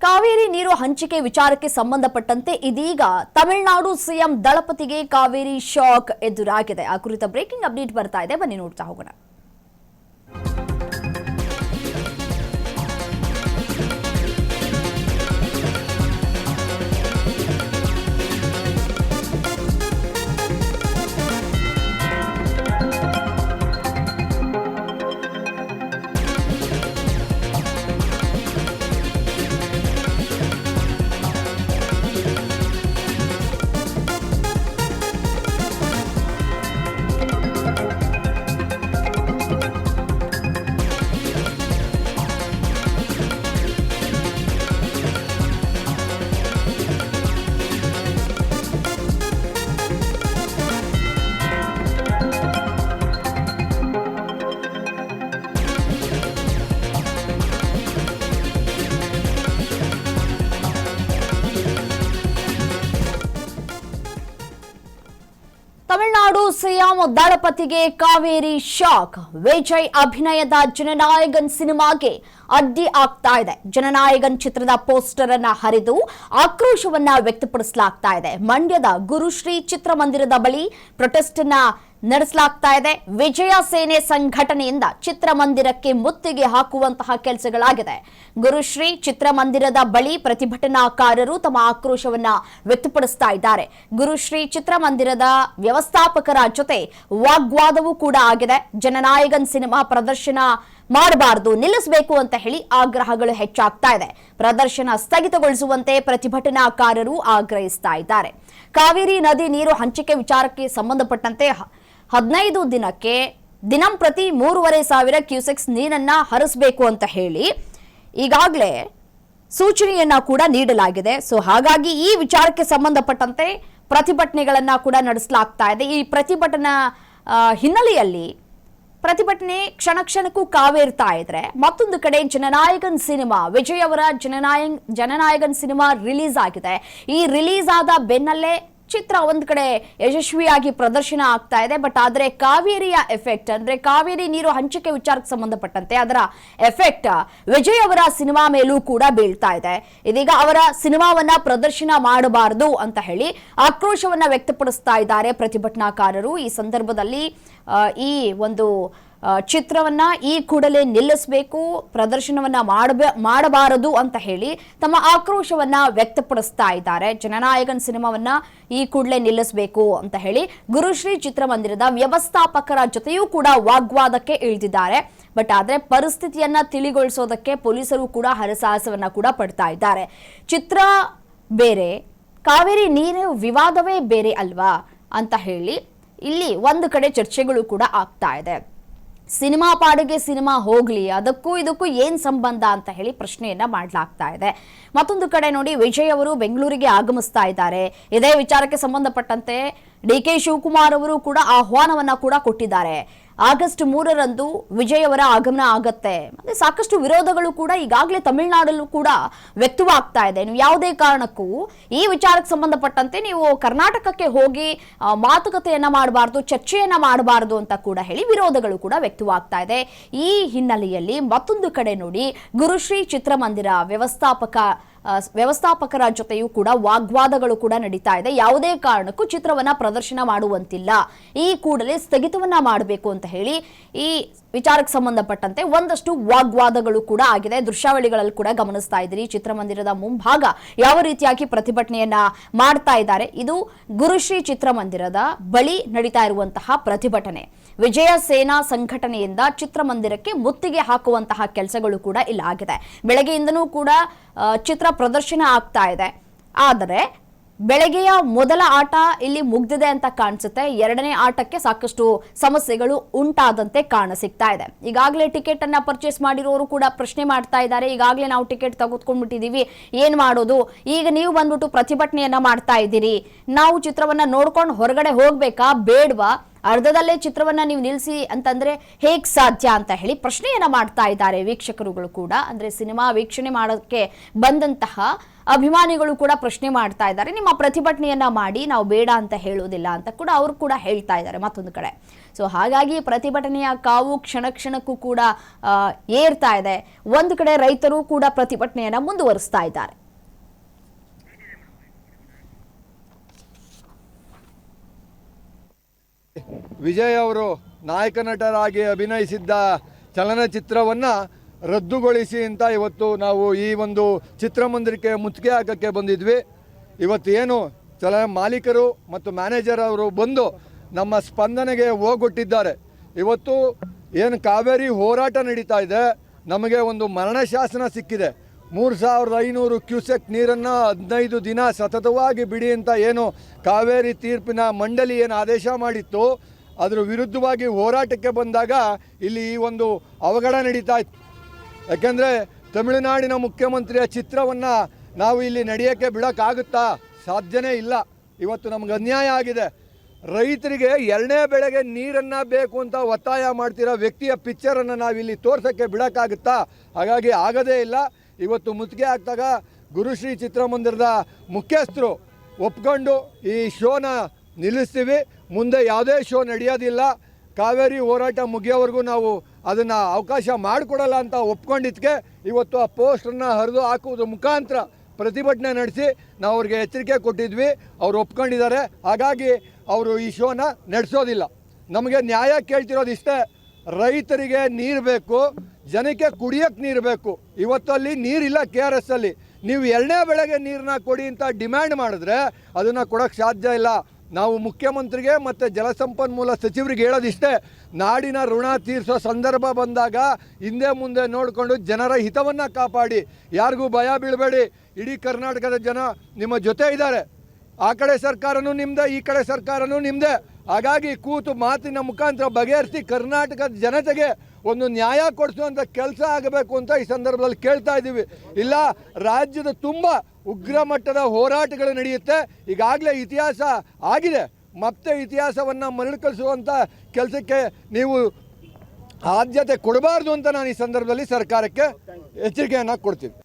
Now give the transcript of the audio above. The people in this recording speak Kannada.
ಕಾವೇರಿ ನೀರು ಹಂಚಿಕೆ ವಿಚಾರಕ್ಕೆ ಸಂಬಂಧಪಟ್ಟಂತೆ ಇದೀಗ ತಮಿಳುನಾಡು ಸಿಎಂ ದಳಪತಿಗೆ ಕಾವೇರಿ ಶಾಕ್ ಎದುರಾಗಿದೆ. ಆ ಕುರಿತ ಬ್ರೇಕಿಂಗ್ ಅಪ್ಡೇಟ್ ಬರ್ತಾ ಇದೆ, ಬನ್ನಿ ನೋಡ್ತಾ ಹೋಗೋಣ. Tamil Nadu CM ದಳಪತಿಗೆ Kaveri shock. ವಿಜಯ್ ಅಭಿನಯದ ಜನನಾಯಕನ್ ಸಿನಿಮಾಗೆ ಅಡ್ಡಿ ಆಗ್ತಾ ಇದೆ. ಜನನಾಯಕನ್ ಚಿತ್ರದ ಪೋಸ್ಟರ್ ಅನ್ನ ಹರಿದು ಆಕ್ರೋಶವನ್ನ ವ್ಯಕ್ತಪಡಿಸಲಾಗ್ತಾ ಇದೆ. ಮಂಡ್ಯದ ಗುರುಶ್ರೀ ಚಿತ್ರಮಂದಿರದ ಬಳಿ ಪ್ರೊಟೆಸ್ಟ್ ಅನ್ನ ನಡೆಸಲಾಗ್ತಾ ಇದೆ. ವಿಜಯ ಸೇನೆ ಸಂಘಟನೆಯಿಂದ ಚಿತ್ರಮಂದಿರಕ್ಕೆ ಮುತ್ತಿಗೆ ಹಾಕುವಂತಹ ಕೆಲಸಗಳಾಗಿದೆ. ಗುರುಶ್ರೀ ಚಿತ್ರಮಂದಿರದ ಬಳಿ ಪ್ರತಿಭಟನಾಕಾರರು ತಮ್ಮ ಆಕ್ರೋಶವನ್ನ ವ್ಯಕ್ತಪಡಿಸ್ತಾ ಇದ್ದಾರೆ. ಗುರುಶ್ರೀ ಚಿತ್ರಮಂದಿರದ ವ್ಯವಸ್ಥಾಪಕರ ಜೊತೆ ವಾಗ್ವಾದವೂ ಕೂಡ ಆಗಿದೆ. ಜನನಾಯಕನ್ ಸಿನಿಮಾ ಪ್ರದರ್ಶನ ಮಾಡಬಾರದು, ನಿಲ್ಲಿಸಬೇಕು ಅಂತ ಹೇಳಿ ಆಗ್ರಹಗಳು ಹೆಚ್ಚಾಗ್ತಾ ಇದೆ. ಪ್ರದರ್ಶನ ಸ್ಥಗಿತಗೊಳಿಸುವಂತೆ ಪ್ರತಿಭಟನಾಕಾರರು ಆಗ್ರಹಿಸ್ತಾ ಇದ್ದಾರೆ. ಕಾವೇರಿ ನದಿ ನೀರು ಹಂಚಿಕೆ ವಿಚಾರಕ್ಕೆ ಸಂಬಂಧಪಟ್ಟಂತೆ 15 ದಿನಕ್ಕೆ ದಿನಂಪ್ರತಿ 3,500 ಕ್ಯೂಸೆಕ್ಸ್ ನೀರನ್ನ ಹರಿಸಬೇಕು ಅಂತ ಹೇಳಿ ಈಗಾಗಲೇ ಸೂಚನೆಯನ್ನ ಕೂಡ ನೀಡಲಾಗಿದೆ. ಸೊ ಹಾಗಾಗಿ ಈ ವಿಚಾರಕ್ಕೆ ಸಂಬಂಧಪಟ್ಟಂತೆ ಪ್ರತಿಭಟನೆಗಳನ್ನ ಕೂಡ ನಡೆಸಲಾಗ್ತಾ ಇದೆ. ಈ ಪ್ರತಿಭಟನಾ ಹಿನ್ನೆಲೆಯಲ್ಲಿ ಪ್ರತಿಭಟನೆ ಕ್ಷಣ ಕ್ಷಣಕ್ಕೂ ಕಾವೇರ್ತಾ ಇದ್ರೆ, ಮತ್ತೊಂದು ಕಡೆ ಜನನಾಯಕನ್ ಸಿನಿಮಾ, ವಿಜಯ್ ಅವರ ಜನನಾಯಕನ್ ಸಿನಿಮಾ ರಿಲೀಸ್ ಆಗಿದೆ. ಈ ರಿಲೀಸ್ ಆದ ಬೆನ್ನಲ್ಲೇ ಚಿತ್ರ ಒಂದ್ ಕಡೆ ಯಶಸ್ವಿಯಾಗಿ ಪ್ರದರ್ಶನ ಆಗ್ತಾ ಇದೆ. ಬಟ್ ಆದ್ರೆ ಕಾವೇರಿಯ ಎಫೆಕ್ಟ್ ಅಂದ್ರೆ ಕಾವೇರಿ ನೀರು ಹಂಚಿಕೆ ವಿಚಾರಕ್ಕೆ ಸಂಬಂಧಪಟ್ಟಂತೆ ಅದರ ಎಫೆಕ್ಟ್ ವಿಜಯ್ ಅವರ ಸಿನಿಮಾ ಮೇಲೂ ಕೂಡ ಬೀಳ್ತಾ ಇದೆ. ಇದೀಗ ಅವರ ಸಿನಿಮಾವನ್ನ ಪ್ರದರ್ಶನ ಮಾಡಬಾರದು ಅಂತ ಹೇಳಿ ಆಕ್ರೋಶವನ್ನ ವ್ಯಕ್ತಪಡಿಸ್ತಾ ಇದ್ದಾರೆ ಪ್ರತಿಭಟನಾಕಾರರು. ಈ ಸಂದರ್ಭದಲ್ಲಿ ಈ ಒಂದು ಚಿತ್ರವನ್ನ ಈ ಕೂಡಲೇ ನಿಲ್ಲಿಸಬೇಕು, ಪ್ರದರ್ಶನವನ್ನ ಮಾಡಬಾರದು ಅಂತ ಹೇಳಿ ತಮ್ಮ ಆಕ್ರೋಶವನ್ನ ವ್ಯಕ್ತಪಡಿಸ್ತಾ ಇದ್ದಾರೆ. ಜನನಾಯಕನ್ ಸಿನಿಮಾವನ್ನ ಈ ಕೂಡಲೇ ನಿಲ್ಲಿಸಬೇಕು ಅಂತ ಹೇಳಿ ಗುರುಶ್ರೀ ಚಿತ್ರಮಂದಿರದ ವ್ಯವಸ್ಥಾಪಕರ ಜೊತೆಯೂ ಕೂಡ ವಾಗ್ವಾದಕ್ಕೆ ಇಳಿದಿದ್ದಾರೆ. ಬಟ್ ಆದ್ರೆ ಪರಿಸ್ಥಿತಿಯನ್ನ ತಿಳಿಗೊಳಿಸೋದಕ್ಕೆ ಪೊಲೀಸರು ಕೂಡ ಹರಸಾಹಸವನ್ನ ಕೂಡ ಪಡ್ತಾ ಇದ್ದಾರೆ. ಚಿತ್ರ ಬೇರೆ, ಕಾವೇರಿ ನೀರು ವಿವಾದವೇ ಬೇರೆ ಅಲ್ವಾ ಅಂತ ಹೇಳಿ ಇಲ್ಲಿ ಒಂದು ಕಡೆ ಚರ್ಚೆಗಳು ಕೂಡ ಆಗ್ತಾ ಇದೆ. ಸಿನಿಮಾ ಪಾಡಿಗೆ ಸಿನಿಮಾ ಹೋಗ್ಲಿ, ಅದಕ್ಕೂ ಇದಕ್ಕೂ ಏನ್ ಸಂಬಂಧ ಅಂತ ಹೇಳಿ ಪ್ರಶ್ನೆಯನ್ನ ಮಾಡಲಾಗ್ತಾ ಇದೆ. ಮತ್ತೊಂದು ಕಡೆ ನೋಡಿ, ವಿಜಯ್ ಅವರು ಬೆಂಗಳೂರಿಗೆ ಆಗಮಿಸ್ತಾ ಇದ್ದಾರೆ. ಇದೇ ವಿಚಾರಕ್ಕೆ ಸಂಬಂಧಪಟ್ಟಂತೆ ಡಿ.ಕೆ. ಶಿವಕುಮಾರ್ ಅವರು ಕೂಡ ಆಹ್ವಾನವನ್ನ ಕೂಡ ಕೊಟ್ಟಿದ್ದಾರೆ. ಆಗಸ್ಟ್ 3ರಂದು ವಿಜಯ್ ಅವರ ಆಗಮನ ಆಗತ್ತೆ. ಮತ್ತೆ ಸಾಕಷ್ಟು ವಿರೋಧಗಳು ಕೂಡ ಈಗಾಗಲೇ ತಮಿಳುನಾಡಲ್ಲೂ ಕೂಡ ವ್ಯಕ್ತವಾಗ್ತಾ ಇದೆ. ನೀವು ಯಾವುದೇ ಕಾರಣಕ್ಕೂ ಈ ವಿಚಾರಕ್ಕೆ ಸಂಬಂಧಪಟ್ಟಂತೆ ನೀವು ಕರ್ನಾಟಕಕ್ಕೆ ಹೋಗಿ ಮಾತುಕತೆಯನ್ನ ಮಾಡಬಾರ್ದು, ಚರ್ಚೆಯನ್ನ ಮಾಡಬಾರದು ಅಂತ ಕೂಡ ಹೇಳಿ ವಿರೋಧಗಳು ಕೂಡ ವ್ಯಕ್ತವಾಗ್ತಾ ಇದೆ. ಈ ಹಿನ್ನೆಲೆಯಲ್ಲಿ ಮತ್ತೊಂದು ಕಡೆ ನೋಡಿ, ಗುರುಶ್ರೀ ಚಿತ್ರಮಂದಿರ ವ್ಯವಸ್ಥಾಪಕರ ಜೊತೆಯೂ ಕೂಡ ವಾಗ್ವಾದಗಳು ಕೂಡ ನಡೀತಾ ಇದೆ. ಯಾವುದೇ ಕಾರಣಕ್ಕೂ ಚಿತ್ರವನ್ನ ಪ್ರದರ್ಶನ ಮಾಡುವಂತಿಲ್ಲ, ಈ ಕೂಡಲೇ ಸ್ಥಗಿತವನ್ನ ಮಾಡಬೇಕು ಅಂತ ಹೇಳಿ ಈ ವಿಚಾರಕ್ಕೆ ಸಂಬಂಧಪಟ್ಟಂತೆ ಒಂದಷ್ಟು ವಾಗ್ವಾದಗಳು ಕೂಡ ಆಗಿದೆ. ದೃಶ್ಯಾವಳಿಗಳಲ್ಲಿ ಕೂಡ ಗಮನಿಸ್ತಾ ಇದ್ದೀರಿ. ಚಿತ್ರಮಂದಿರದ ಮುಂಭಾಗ ಯಾವ ರೀತಿಯಾಗಿ ಪ್ರತಿಭಟನೆಯನ್ನ ಮಾಡ್ತಾ ಇದ್ದಾರೆ. ಇದು ಗುರುಶ್ರೀ ಚಿತ್ರಮಂದಿರದ ಬಳಿ ನಡೀತಾ ಇರುವಂತಹ ಪ್ರತಿಭಟನೆ. ವಿಜಯ ಸೇನಾ ಸಂಘಟನೆಯಿಂದ ಚಿತ್ರಮಂದಿರಕ್ಕೆ ಮುತ್ತಿಗೆ ಹಾಕುವಂತಹ ಕೆಲಸಗಳು ಕೂಡ ಇಲ್ಲಾಗಿದೆ. ಬೆಳಗ್ಗೆಯಿಂದನೂ ಕೂಡ ಚಿತ್ರ ಪ್ರದರ್ಶನ ಆಗ್ತಾ ಇದೆ. ಆದರೆ ಬೆಳಗ್ಗೆಯ ಮೊದಲ ಆಟ ಇಲ್ಲಿ ಮುಗ್ದಿದೆ ಅಂತ ಕಾಣಿಸುತ್ತೆ. ಎರಡನೇ ಆಟಕ್ಕೆ ಸಾಕಷ್ಟು ಸಮಸ್ಯೆಗಳು ಉಂಟಾದಂತೆ ಕಾಣಸಿಗ್ತಾ ಇದೆ. ಈಗಾಗಲೇ ಟಿಕೆಟ್ ಅನ್ನ ಪರ್ಚೇಸ್ ಮಾಡಿರೋರು ಕೂಡ ಪ್ರಶ್ನೆ ಮಾಡ್ತಾ ಇದ್ದಾರೆ. ಈಗಾಗಲೇ ನಾವು ಟಿಕೆಟ್ ತೆಗೆದುಕೊಂಡ್ಬಿಟ್ಟಿದೀವಿ, ಏನ್ ಮಾಡೋದು? ಈಗ ನೀವು ಬಂದ್ಬಿಟ್ಟು ಪ್ರತಿಭಟನೆಯನ್ನ ಮಾಡ್ತಾ ಇದ್ದೀರಿ, ನಾವು ಚಿತ್ರವನ್ನ ನೋಡ್ಕೊಂಡು ಹೊರಗಡೆ ಹೋಗ್ಬೇಕಾ ಬೇಡ್ವಾ ಅರ್ಧದಲ್ಲೇ ಚಿತ್ರವನ್ನ ನೀವು ನಿಲ್ಲಿಸಿ ಅಂತಂದ್ರೆ ಹೇಗ್ ಸಾಧ್ಯ ಅಂತ ಹೇಳಿ ಪ್ರಶ್ನೆಯನ್ನ ಮಾಡ್ತಾ ಇದ್ದಾರೆ ವೀಕ್ಷಕರುಗಳು ಕೂಡ. ಅಂದ್ರೆ ಸಿನಿಮಾ ವೀಕ್ಷಣೆ ಮಾಡೋಕ್ಕೆ ಬಂದಂತಹ ಅಭಿಮಾನಿಗಳು ಕೂಡ ಪ್ರಶ್ನೆ ಮಾಡ್ತಾ ಇದ್ದಾರೆ. ನಿಮ್ಮ ಪ್ರತಿಭಟನೆಯನ್ನ ಮಾಡಿ, ನಾವು ಬೇಡ ಅಂತ ಹೇಳುವುದಿಲ್ಲ ಅಂತ ಕೂಡ ಅವರು ಕೂಡ ಹೇಳ್ತಾ ಇದ್ದಾರೆ ಮತ್ತೊಂದು ಕಡೆ. ಸೊ ಹಾಗಾಗಿ ಪ್ರತಿಭಟನೆಯ ಕಾವು ಕ್ಷಣ ಕ್ಷಣಕ್ಕೂ ಕೂಡ ಏರ್ತಾ ಇದೆ. ಒಂದು ಕಡೆ ರೈತರು ಕೂಡ ಪ್ರತಿಭಟನೆಯನ್ನ ಮುಂದುವರಿಸ್ತಾ ಇದ್ದಾರೆ. ವಿಜಯ್ ಅವರು ನಾಯಕ ನಟರಾಗಿ ಅಭಿನಯಿಸಿದ್ದ ಚಲನಚಿತ್ರವನ್ನು ರದ್ದುಗೊಳಿಸಿ ಅಂತ ಇವತ್ತು ನಾವು ಈ ಒಂದು ಚಿತ್ರಮಂದಿರಕ್ಕೆ ಮುತ್ತಿಗೆ ಹಾಕಕ್ಕೆ ಬಂದಿದ್ವಿ. ಇವತ್ತು ಏನು ಮಾಲೀಕರು ಮತ್ತು ಮ್ಯಾನೇಜರ್ ಅವರು ಬಂದು ನಮ್ಮ ಸ್ಪಂದನೆಗೆ ಹೋಗೊಟ್ಟಿದ್ದಾರೆ. ಇವತ್ತು ಏನು ಕಾವೇರಿ ಹೋರಾಟ ನಡೀತಾ ಇದೆ, ನಮಗೆ ಒಂದು ಮರಣ ಶಾಸನ ಸಿಕ್ಕಿದೆ. 3500 ಕ್ಯೂಸೆಕ್ ನೀರನ್ನು 15 ದಿನ ಸತತವಾಗಿ ಬಿಡಿ ಅಂತ ಏನು ಕಾವೇರಿ ತೀರ್ಪಿನ ಮಂಡಳಿ ಏನು ಆದೇಶ ಮಾಡಿತ್ತು, ಅದರ ವಿರುದ್ಧವಾಗಿ ಹೋರಾಟಕ್ಕೆ ಬಂದಾಗ ಇಲ್ಲಿ ಈ ಒಂದು ಅವಘಡ ನಡೀತಾ ಇತ್ತು. ಯಾಕೆಂದರೆ ತಮಿಳುನಾಡಿನ ಮುಖ್ಯಮಂತ್ರಿಯ ಚಿತ್ರವನ್ನು ನಾವು ಇಲ್ಲಿ ನಡೆಯೋಕ್ಕೆ ಬಿಡೋಕ್ಕಾಗುತ್ತಾ? ಸಾಧ್ಯನೇ ಇಲ್ಲ. ಇವತ್ತು ನಮ್ಗೆ ಅನ್ಯಾಯ ಆಗಿದೆ. ರೈತರಿಗೆ 2ನೇ ಬೆಳೆಗೆ ನೀರನ್ನು ಬೇಕು ಅಂತ ಒತ್ತಾಯ ಮಾಡ್ತಿರೋ ವ್ಯಕ್ತಿಯ ಪಿಕ್ಚರನ್ನು ನಾವಿಲ್ಲಿ ತೋರ್ಸೋಕ್ಕೆ ಬಿಡೋಕ್ಕಾಗುತ್ತಾ? ಹಾಗಾಗಿ ಆಗೋದೇ ಇಲ್ಲ. ಇವತ್ತು ಮುತ್ತಿಗೆ ಹಾಕಿದಾಗ ಗುರುಶ್ರೀ ಚಿತ್ರಮಂದಿರದ ಮುಖ್ಯಸ್ಥರು ಒಪ್ಕೊಂಡು ಈ ಶೋನ ನಿಲ್ಲಿಸ್ತೀವಿ, ಮುಂದೆ ಯಾವುದೇ ಶೋ ನಡೆಯೋದಿಲ್ಲ, ಕಾವೇರಿ ಹೋರಾಟ ಮುಗಿಯೋವರೆಗೂ ನಾವು ಅದನ್ನು ಅವಕಾಶ ಮಾಡಿಕೊಡಲ್ಲ ಅಂತ ಒಪ್ಕೊಂಡಿದ್ದಕ್ಕೆ ಇವತ್ತು ಆ ಪೋಸ್ಟನ್ನು ಹರಿದು ಹಾಕುವುದ್ರ ಮುಖಾಂತರ ಪ್ರತಿಭಟನೆ ನಡೆಸಿ ನಾವು ಅವ್ರಿಗೆ ಎಚ್ಚರಿಕೆ ಕೊಟ್ಟಿದ್ವಿ. ಅವರು ಒಪ್ಕೊಂಡಿದ್ದಾರೆ. ಹಾಗಾಗಿ ಅವರು ಈ ಶೋನ ನಡೆಸೋದಿಲ್ಲ. ನಮಗೆ ನ್ಯಾಯ ಕೇಳ್ತಿರೋದು ಇಷ್ಟೇ, ರೈತರಿಗೆ ನೀರು ಬೇಕು, ಜನಕ್ಕೆ ಕುಡಿಯೋಕ್ಕೆ ನೀರು ಬೇಕು. ಇವತ್ತಲ್ಲಿ ನೀರಿಲ್ಲ KRS ಅಲ್ಲಿ. ನೀವು 2ನೇ ಬೆಳೆಗೆ ನೀರನ್ನ ಕೊಡಿ ಅಂತ ಡಿಮ್ಯಾಂಡ್ ಮಾಡಿದ್ರೆ ಅದನ್ನು ಕೊಡೋಕ್ಕೆ ಸಾಧ್ಯ ಇಲ್ಲ. ನಾವು ಮುಖ್ಯಮಂತ್ರಿಗೆ ಮತ್ತು ಜಲಸಂಪನ್ಮೂಲ ಸಚಿವರಿಗೆ ಹೇಳೋದಿಷ್ಟೇ, ನಾಡಿನ ಋಣ ತೀರಿಸೋ ಸಂದರ್ಭ ಬಂದಾಗ ಹಿಂದೆ ಮುಂದೆ ನೋಡಿಕೊಂಡು ಜನರ ಹಿತವನ್ನು ಕಾಪಾಡಿ, ಯಾರಿಗೂ ಭಯ ಬೀಳಬೇಡಿ. ಇಡೀ ಕರ್ನಾಟಕದ ಜನ ನಿಮ್ಮ ಜೊತೆ ಇದ್ದಾರೆ. ಆ ಕಡೆ ಸರ್ಕಾರನೂ ನಿಮ್ಮದೇ, ಈ ಕಡೆ ಸರ್ಕಾರನೂ ನಿಮ್ಮದೇ. ಹಾಗಾಗಿ ಕೂತು ಮಾತಿನ ಮುಖಾಂತರ ಬಗೆಹರಿಸಿ ಕರ್ನಾಟಕದ ಜನತೆಗೆ ಒಂದು ನ್ಯಾಯ ಕೊಡಿಸುವಂಥ ಕೆಲಸ ಆಗಬೇಕು ಅಂತ ಈ ಸಂದರ್ಭದಲ್ಲಿ ಕೇಳ್ತಾ ಇದ್ದೀವಿ. ಇಲ್ಲ, ರಾಜ್ಯದ ತುಂಬ ಉಗ್ರ ಮಟ್ಟದ ಹೋರಾಟಗಳು ನಡೆಯುತ್ತೆ. ಈಗಾಗಲೇ ಇತಿಹಾಸ ಆಗಿದೆ, ಮತ್ತೆ ಇತಿಹಾಸವನ್ನು ಮರುಕಳಿಸುವಂಥ ಕೆಲಸಕ್ಕೆ ನೀವು ಆದ್ಯತೆ ಕೊಡಬಾರ್ದು ಅಂತ ನಾನು ಈ ಸಂದರ್ಭದಲ್ಲಿ ಸರ್ಕಾರಕ್ಕೆ ಎಚ್ಚರಿಕೆಯನ್ನು ಕೊಡ್ತೀನಿ.